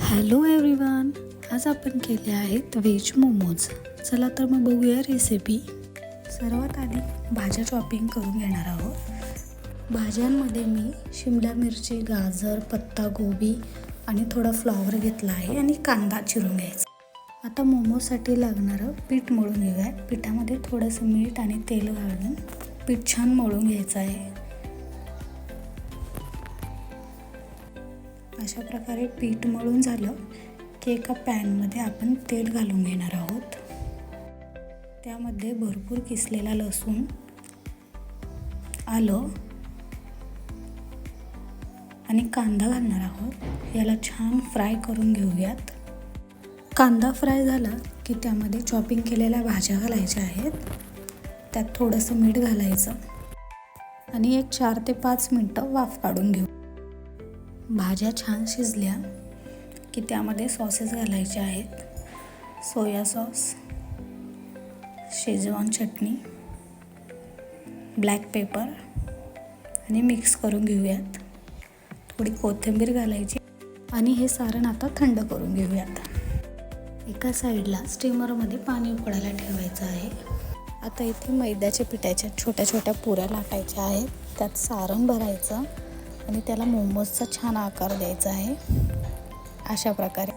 Hello everyone, आज आपण केले आहेत व्हेज मोमोज. चला तर मग बघूया रेसिपी. सर्वात आधी भाज्या चॉपिंग करून घेणार आहोत. भाज्यांमध्ये मी शिमला मिरची, गाजर, पत्तागोबी आणि थोडा फ्लॉवर घेतला आहे आणि कांदा चिरून घ्यायचा. आता मोमोसाठी लागणारं पीठ मळून घेऊया. पिठामध्ये थोडंसं मीठ आणि तेल घालून पीठ छान मळून घ्यायचं आहे. अशा प्रकारे पीठ मळून झालं की एका पॅनमध्ये आपण तेल घालून घेणार आहोत. त्यामध्ये भरपूर किसलेला लसूण, आलं आणि कांदा घालणार आहोत. याला छान फ्राय करून घेऊयात. कांदा फ्राय झाला की त्यामध्ये चॉपिंग केलेल्या भाज्या घालायच्या आहेत. त्यात थोडंसं मीठ घालायचं आणि एक 4 ते 5 मिनटं वाफ काढून घेऊ. भाज्या छान शिजल्या की त्यामध्ये सॉसेस घालायचे आहेत. सोया सॉस, शेजवान चटणी, ब्लॅक पेपर आणि मिक्स करून घेऊयात. थोडी कोथिंबीर घालायची आणि हे सारण आता थंड करून घेऊयात. एका साईडला स्टीमरमध्ये पाणी उकळायला ठेवायचं आहे. आता इथे मैद्याच्या पिठाच्या छोट्या छोट्या पुऱ्या लाटायच्या आहेत. त्यात सारण भरायचं आणि त्याला मोमोजचा छान आकार द्यायचा आहे. अशा प्रकारे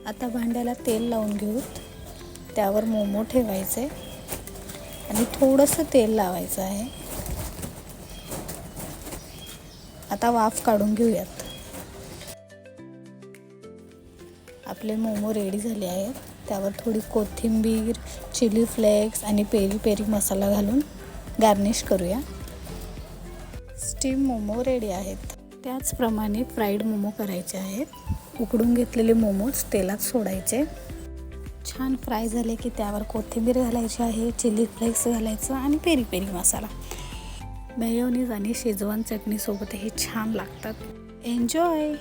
आता भांड्याला तेल लावून घेऊ. त्यावर मोमो ठेवायचे आणि थोडंसं तेल लावायचं आहे. आता वाफ काढून घेऊयात. आपले मोमो रेडी झाले आहेत. त्यावर थोडी कोथिंबीर, चिली फ्लेक्स आणि पेरी पेरी मसाला घालून गार्निश करूया. स्टीम मोमो रेडी आहेत. त्याचप्रमाणे फ्राईड मोमो करायचे आहेत. उकडून घेतलेले मोमोज तेलात सोडायचे. छान फ्राय झाले की त्यावर कोथिंबीर घालायची आहे, चिली फ्लेक्स घालायचं आणि पेरी पेरी मसाला. मेयोनीज आणि शेजवान चटणीसोबत हे छान लागतात. एन्जॉय.